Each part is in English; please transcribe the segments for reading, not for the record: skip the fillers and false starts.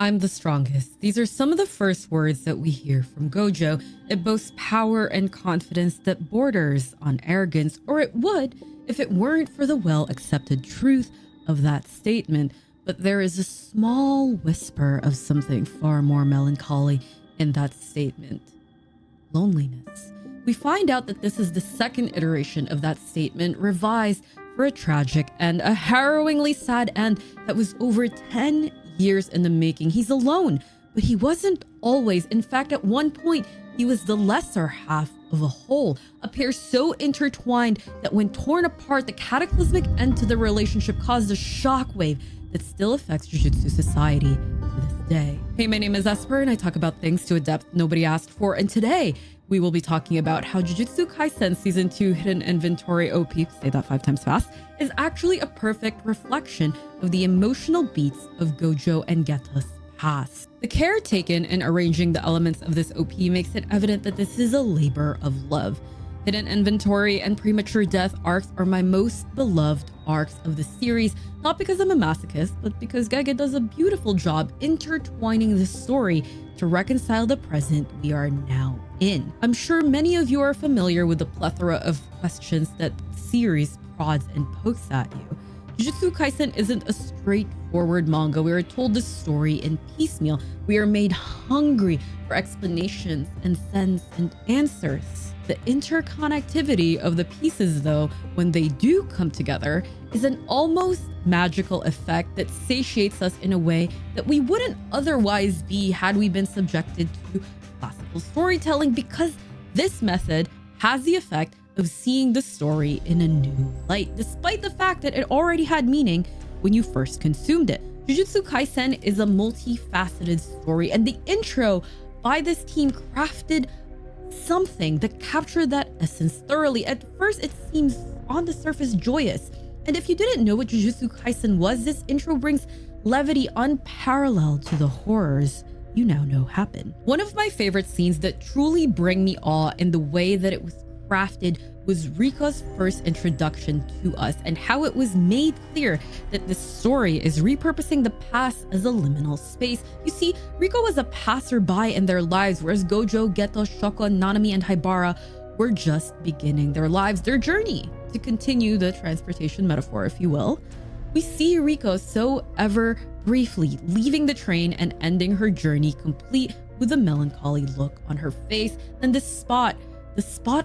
I'm the strongest. These are some of the first words that we hear from Gojo. It boasts power and confidence that borders on arrogance, or it would if it weren't for the well-accepted truth of that statement. But there is a small whisper of something far more melancholy in that statement. Loneliness. We find out that this is the second iteration of that statement, revised for a tragic and a harrowingly sad end that was over 10 years in the making. He's alone, but he wasn't always. In fact, at one point, he was the lesser half of a whole, a pair so intertwined that when torn apart, the cataclysmic end to the relationship caused a shockwave that still affects Jujutsu society to this day. Hey, my name is Esper, and I talk about things to a depth nobody asked for, and today we will be talking about how Jujutsu Kaisen Season 2 Hidden Inventory OP, say that 5 times fast, is actually a perfect reflection of the emotional beats of Gojo and Geto's past. The care taken in arranging the elements of this OP makes it evident that this is a labor of love. Hidden Inventory and Premature Death arcs are my most beloved arcs of the series, not because I'm a masochist, but because Gege does a beautiful job intertwining the story to reconcile the present we are now in. I'm sure many of you are familiar with the plethora of questions that the series prods and pokes at you. Jujutsu Kaisen isn't a straightforward manga. We are told the story in piecemeal. We are made hungry for explanations and sense and answers. The interconnectivity of the pieces, though, when they do come together, is an almost magical effect that satiates us in a way that we wouldn't otherwise be had we been subjected to classical storytelling, because this method has the effect of seeing the story in a new light, despite the fact that it already had meaning when you first consumed it. Jujutsu Kaisen is a multifaceted story, and the intro by this team crafted something that captured that essence thoroughly. At first, it seems on the surface joyous, and if you didn't know what Jujutsu Kaisen was, this intro brings levity unparalleled to the horrors you now know happen. One of my favorite scenes that truly bring me awe in the way that it was crafted was Riko's first introduction to us, and how it was made clear that the story is repurposing the past as a liminal space. You see, Riko was a passerby in their lives, whereas Gojo, Geto, Shoko, Nanami, and Haibara were just beginning their lives, their journey. To continue the transportation metaphor, if you will, we see Riko so ever briefly leaving the train and ending her journey complete with a melancholy look on her face. Then the spot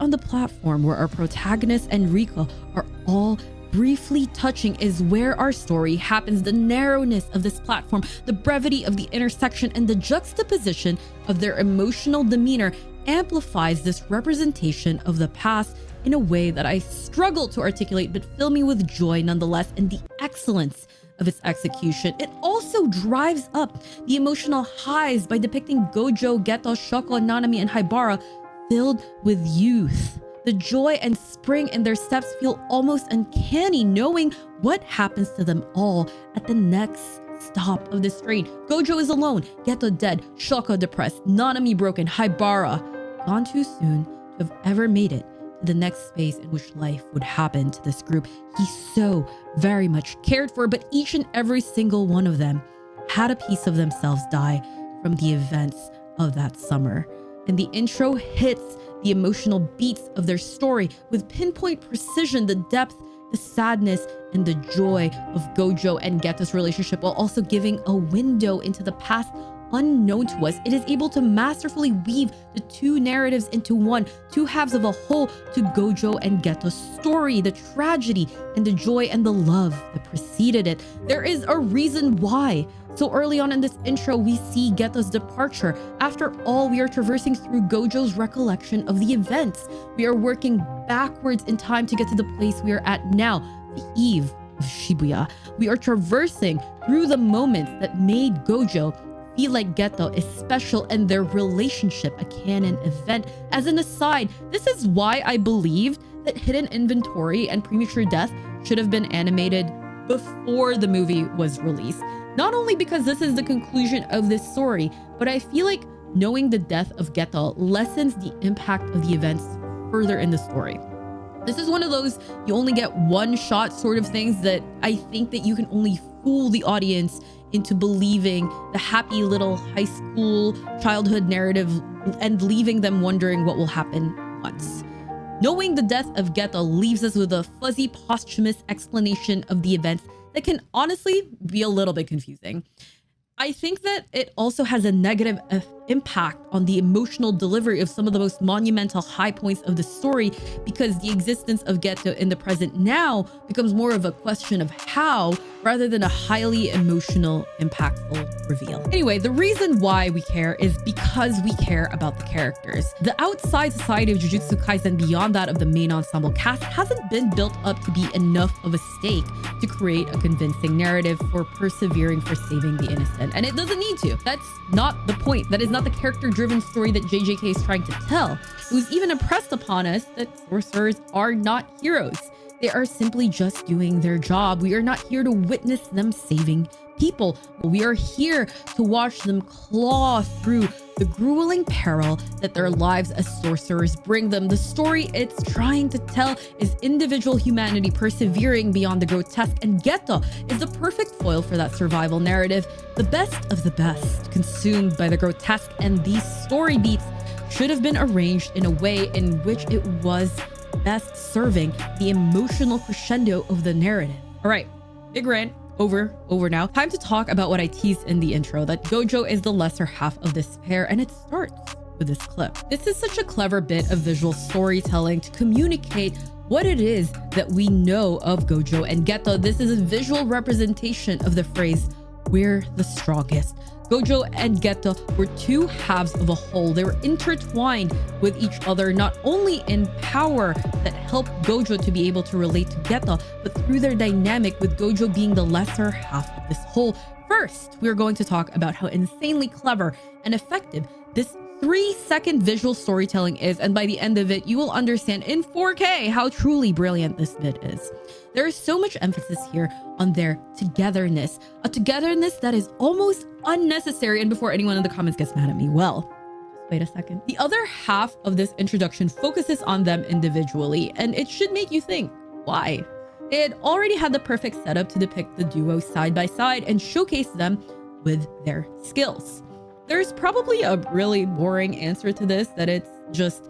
on the platform where our protagonist and Riko are all briefly touching is where our story happens. The narrowness of this platform, the brevity of the intersection, and the juxtaposition of their emotional demeanor amplifies this representation of the past in a way that I struggle to articulate, but fill me with joy nonetheless, and the excellence of its execution. It also drives up the emotional highs by depicting Gojo, Geto, Shoko, Nanami, and Haibara filled with youth. The joy and spring in their steps feel almost uncanny, knowing what happens to them all at the next stop of this train. Gojo is alone, Geto dead, Shoko depressed, Nanami broken, Haibara gone too soon to have ever made it to the next space in which life would happen to this group he so very much cared for. But each and every single one of them had a piece of themselves die from the events of that summer. And the intro hits the emotional beats of their story with pinpoint precision, the depth, the sadness, and the joy of Gojo and Geto's relationship, while also giving a window into the past unknown to us. It is able to masterfully weave the two narratives into one, two halves of a whole, to Gojo and Geto's story, the tragedy and the joy and the love that preceded it. There is a reason why so early on in this intro we see Geto's departure. After all, we are traversing through Gojo's recollection of the events. We are working backwards in time to get to the place we are at now, the eve of Shibuya. We are traversing through the moments that made Gojo feel like Geto is special and their relationship a canon event. As an aside, this is why I believed that Hidden Inventory and Premature Death should have been animated before the movie was released. Not only because this is the conclusion of this story, but I feel like knowing the death of Geto lessens the impact of the events further in the story. This is one of those you only get one shot sort of things that I think that you can only fool the audience into believing the happy little high school childhood narrative and leaving them wondering what will happen once. Knowing the death of Geto leaves us with a fuzzy posthumous explanation of the events that can honestly be a little bit confusing. I think that it also has a negative impact on the emotional delivery of some of the most monumental high points of the story, because the existence of Geto in the present now becomes more of a question of how rather than a highly emotional, impactful reveal. Anyway, the reason why we care is because we care about the characters. The outside society of Jujutsu Kaisen beyond that of the main ensemble cast hasn't been built up to be enough of a stake to create a convincing narrative for persevering for saving the innocent. And it doesn't need to. That's not the point. That is not the character-driven story that JJK is trying to tell. It was even impressed upon us that sorcerers are not heroes. They are simply just doing their job. We are not here to witness them saving people. We are here to watch them claw through the grueling peril that their lives as sorcerers bring them. The story it's trying to tell is individual humanity persevering beyond the grotesque, and Geto is the perfect foil for that survival narrative. The best of the best, consumed by the grotesque, and these story beats should have been arranged in a way in which it was best serving the emotional crescendo of the narrative. All right, big rant. Over now. Time to talk about what I teased in the intro, that Gojo is the lesser half of this pair, and it starts with this clip. This is such a clever bit of visual storytelling to communicate what it is that we know of Gojo and Geto. This is a visual representation of the phrase, "We're the strongest." Gojo and Geto were two halves of a whole. They were intertwined with each other, not only in power that helped Gojo to be able to relate to Geto, but through their dynamic with Gojo being the lesser half of this whole. First, we are going to talk about how insanely clever and effective this 3-second visual storytelling is, and by the end of it, you will understand in 4K how truly brilliant this bit is. There is so much emphasis here on their togetherness, a togetherness that is almost unnecessary. And before anyone in the comments gets mad at me, well, just wait a second. The other half of this introduction focuses on them individually, and it should make you think, why? They had already had the perfect setup to depict the duo side by side and showcase them with their skills. There's probably a really boring answer to this, that it's just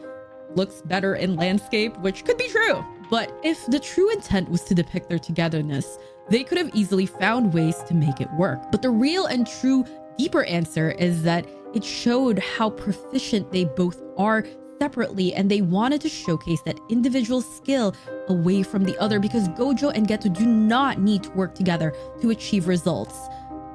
looks better in landscape, which could be true. But if the true intent was to depict their togetherness, they could have easily found ways to make it work. But the real and true deeper answer is that it showed how proficient they both are separately, and they wanted to showcase that individual skill away from the other, because Gojo and Geto do not need to work together to achieve results.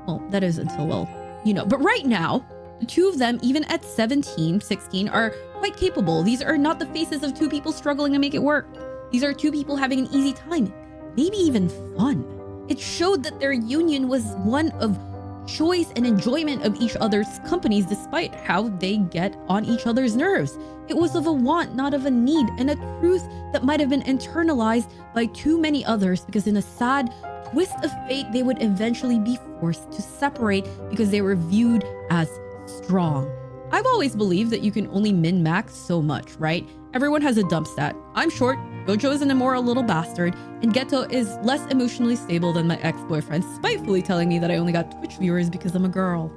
Well, that is until, well, you know, but right now, the two of them, even at 17, 16, are quite capable. These are not the faces of two people struggling to make it work. These are two people having an easy time, maybe even fun. It showed that their union was one of choice and enjoyment of each other's companies, despite how they get on each other's nerves. It was of a want, not of a need, and a truth that might have been internalized by too many others, because in a sad twist of fate, they would eventually be forced to separate because they were viewed as strong. I've always believed that you can only min-max so much, right? Everyone has a dump stat. I'm short, Gojo is an immoral little bastard, and Geto is less emotionally stable than my ex-boyfriend, spitefully telling me that I only got Twitch viewers because I'm a girl.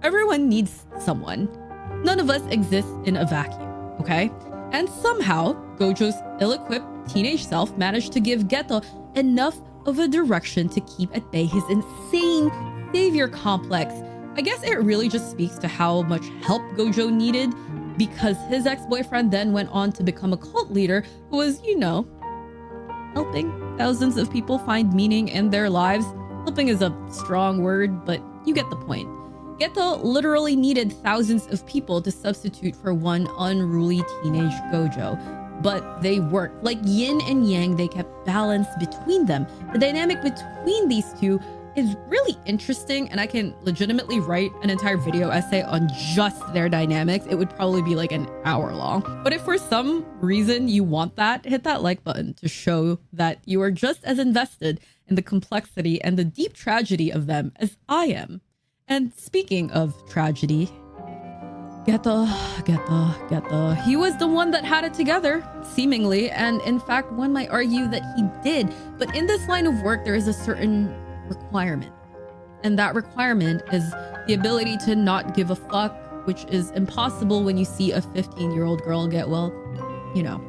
Everyone needs someone. None of us exist in a vacuum, okay? And somehow, Gojo's ill-equipped teenage self managed to give Geto enough of a direction to keep at bay his insane savior complex. I guess it really just speaks to how much help Gojo needed, because his ex-boyfriend then went on to become a cult leader who was, you know, helping thousands of people find meaning in their lives. Helping is a strong word, but you get the point. Geto literally needed thousands of people to substitute for one unruly teenage Gojo. But they worked. Like yin and yang, they kept balance between them. The dynamic between these two is really interesting, and I can legitimately write an entire video essay on just their dynamics. It would probably be like an hour long. But if for some reason you want that, hit that like button to show that you are just as invested in the complexity and the deep tragedy of them as I am. And speaking of tragedy, Geto. He was the one that had it together, seemingly, and in fact, one might argue that he did. But in this line of work, there is a certain requirement. And that requirement is the ability to not give a fuck, which is impossible when you see a 15-year-old girl get, well, you know.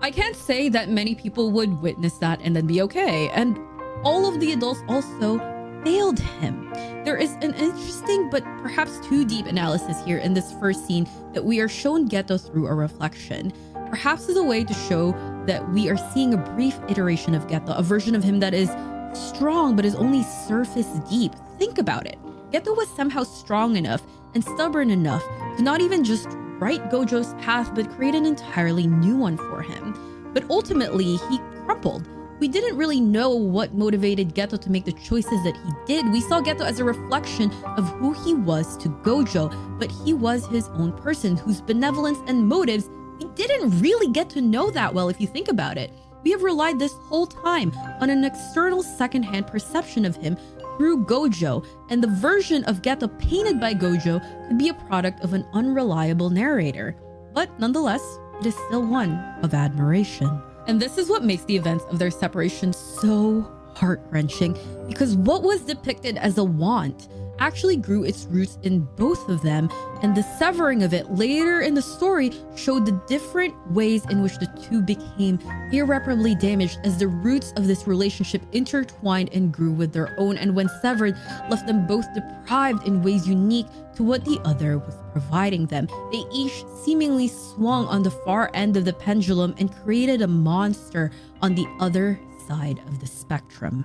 I can't say that many people would witness that and then be okay. And all of the adults also failed him. There is an interesting but perhaps too deep analysis here in this first scene that we are shown Geto through a reflection. Perhaps as a way to show that we are seeing a brief iteration of Geto, a version of him that is strong but is only surface deep. Think about it. Geto was somehow strong enough and stubborn enough to not even just right Gojo's path but create an entirely new one for him. But ultimately, he crumpled. We didn't really know what motivated Geto to make the choices that he did. We saw Geto as a reflection of who he was to Gojo, but he was his own person whose benevolence and motives we didn't really get to know that well if you think about it. We have relied this whole time on an external secondhand perception of him through Gojo, and the version of Geto painted by Gojo could be a product of an unreliable narrator. But nonetheless, it is still one of admiration. And this is what makes the events of their separation so heart-wrenching, because what was depicted as a want actually grew its roots in both of them, and the severing of it later in the story showed the different ways in which the two became irreparably damaged as the roots of this relationship intertwined and grew with their own, and when severed, left them both deprived in ways unique to what the other was providing them. They each seemingly swung on the far end of the pendulum and created a monster on the other side of the spectrum.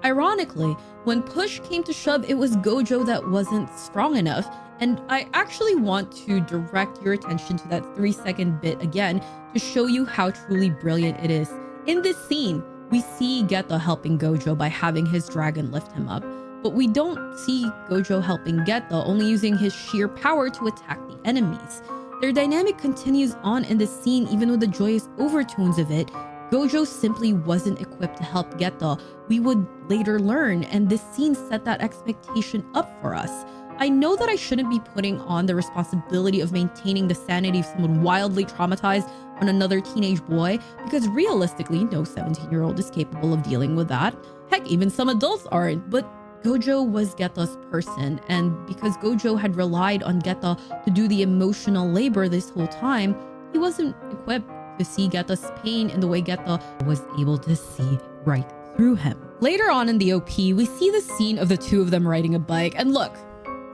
Ironically, when push came to shove, it was Gojo that wasn't strong enough, and I actually want to direct your attention to that 3-second bit again to show you how truly brilliant it is. In this scene, we see Geto helping Gojo by having his dragon lift him up, but we don't see Gojo helping Geto, only using his sheer power to attack the enemies. Their dynamic continues on in this scene even with the joyous overtones of it. Gojo simply wasn't equipped to help Geto, we would later learn, and this scene set that expectation up for us. I know that I shouldn't be putting on the responsibility of maintaining the sanity of someone wildly traumatized on another teenage boy, because realistically, no 17-year-old is capable of dealing with that. Heck, even some adults aren't, but Gojo was Geto's person, and because Gojo had relied on Geto to do the emotional labor this whole time, he wasn't equipped to see Geto's pain in the way Geto was able to see right through him. Later on in the OP, we see the scene of the two of them riding a bike, and look,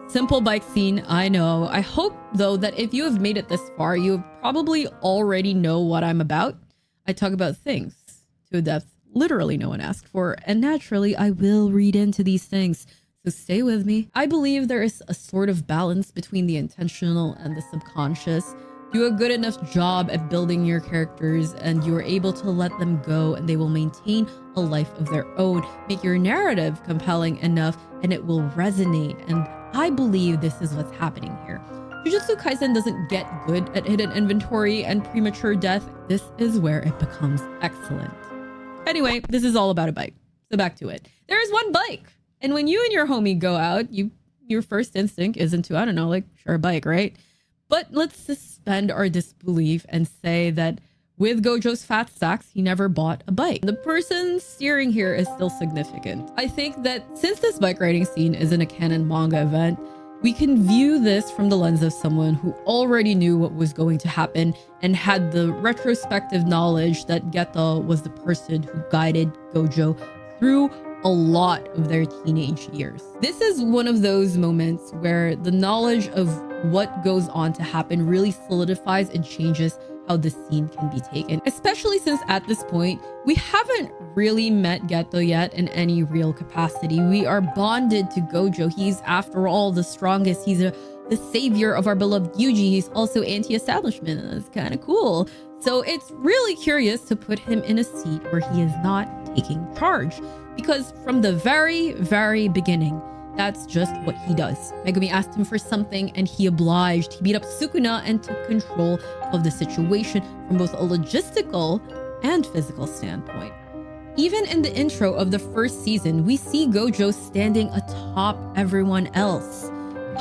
simple bike scene, I know. I hope though that if you have made it this far, you probably already know what I'm about. I talk about things to a depth literally no one asked for, and naturally I will read into these things, so stay with me. I believe there is a sort of balance between the intentional and the subconscious. Do a good enough job at building your characters and you're able to let them go and they will maintain a life of their own. Make your narrative compelling enough and it will resonate, and I believe this is what's happening here. Jujutsu Kaisen doesn't get good at hidden inventory and premature death. This is where it becomes excellent. Anyway, this is all about a bike, so back to it. There is one bike, and when you and your homie go out, your first instinct isn't to, I don't know, like, sure, a bike, right? But let's suspend our disbelief and say that with Gojo's fat stacks, he never bought a bike. The person steering here is still significant. I think that since this bike riding scene isn't a canon manga event, we can view this from the lens of someone who already knew what was going to happen and had the retrospective knowledge that Geto was the person who guided Gojo through a lot of their teenage years. This is one of those moments where the knowledge of what goes on to happen really solidifies and changes how the scene can be taken, especially since at this point, we haven't really met Geto yet in any real capacity. We are bonded to Gojo. He's, after all, the strongest. He's the savior of our beloved Yuji. He's also anti-establishment. That's kind of cool. So it's really curious to put him in a seat where he is not taking charge, because from the very, very beginning, that's just what he does. Megumi asked him for something and he obliged. He beat up Sukuna and took control of the situation from both a logistical and physical standpoint. Even in the intro of the first season, we see Gojo standing atop everyone else.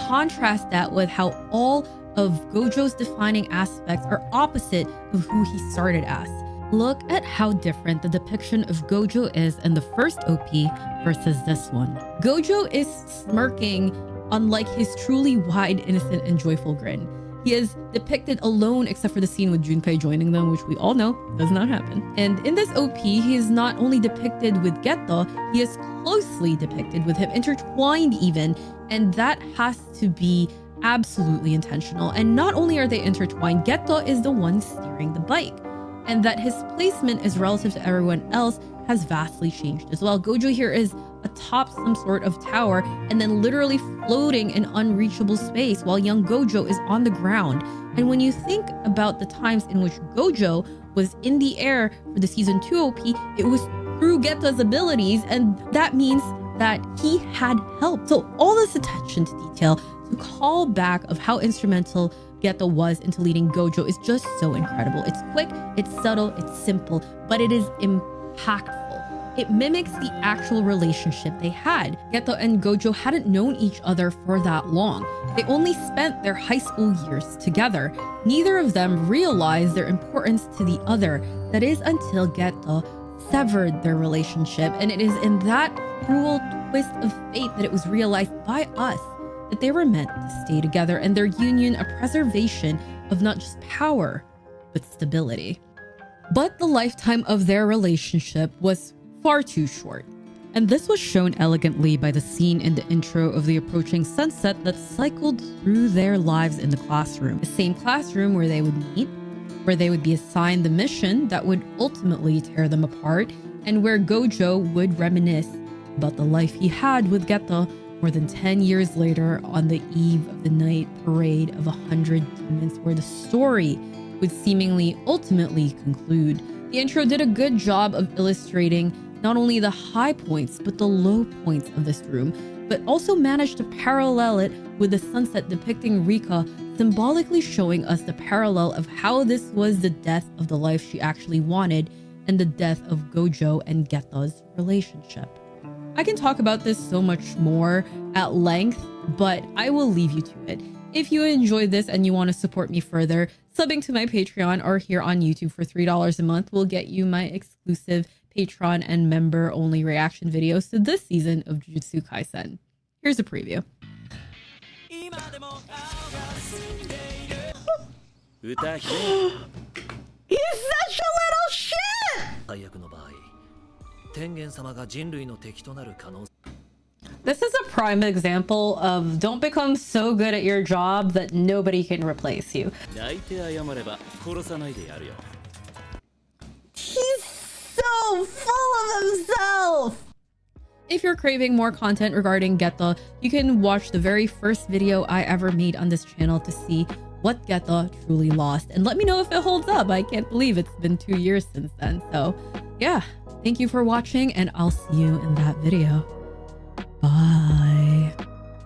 Contrast that with how all of Gojo's defining aspects are opposite of who he started as. look at how different the depiction of Gojo is in the first OP versus this one. Gojo is smirking unlike his truly wide, innocent, and joyful grin. He is depicted alone except for the scene with Junpei joining them, which we all know does not happen. And in this OP, he is not only depicted with Geto, he is closely depicted with him, intertwined even, and that has to be absolutely intentional. And not only are they intertwined, Geto is the one steering the bike, and that his placement is relative to everyone else has vastly changed as well. Gojo here is atop some sort of tower and then literally floating in unreachable space while young Gojo is on the ground. And when you think about the times in which Gojo was in the air for the season 2 OP, it was through Geto's abilities, and that means that he had help. So all this attention to detail to call back of how instrumental Geto was into leading Gojo is just so incredible. It's quick, it's subtle, it's simple, but it is impactful. It mimics the actual relationship they had. Geto and Gojo hadn't known each other for that long. They only spent their high school years together. Neither of them realized their importance to the other. That is until Geto severed their relationship. And it is in that cruel twist of fate that it was realized by us that they were meant to stay together, and their union a preservation of not just power, but stability. But the lifetime of their relationship was far too short. And this was shown elegantly by the scene in the intro of the approaching sunset that cycled through their lives in the classroom. The same classroom where they would meet, where they would be assigned the mission that would ultimately tear them apart, and where Gojo would reminisce about the life he had with Geto more than 10 years later on the eve of the night parade of 100 demons, where the story would seemingly ultimately conclude. The intro did a good job of illustrating not only the high points, but the low points of this room, but also managed to parallel it with the sunset depicting Rika, symbolically showing us the parallel of how this was the death of the life she actually wanted and the death of Gojo and Geto's relationship. I can talk about this so much more at length, but I will leave you to it. If you enjoyed this and you want to support me further, subbing to my Patreon or here on YouTube for $3 a month will get you my exclusive Patreon and member-only reaction videos to this season of Jujutsu Kaisen. Here's a preview. He's such a little shit! This is a prime example of don't become so good at your job that nobody can replace you. He's so full of himself! If you're craving more content regarding Geto, you can watch the very first video I ever made on this channel to see what Geto truly lost. And let me know if it holds up. I can't believe it's been 2 years since then. So yeah, thank you for watching and I'll see you in that video. Bye.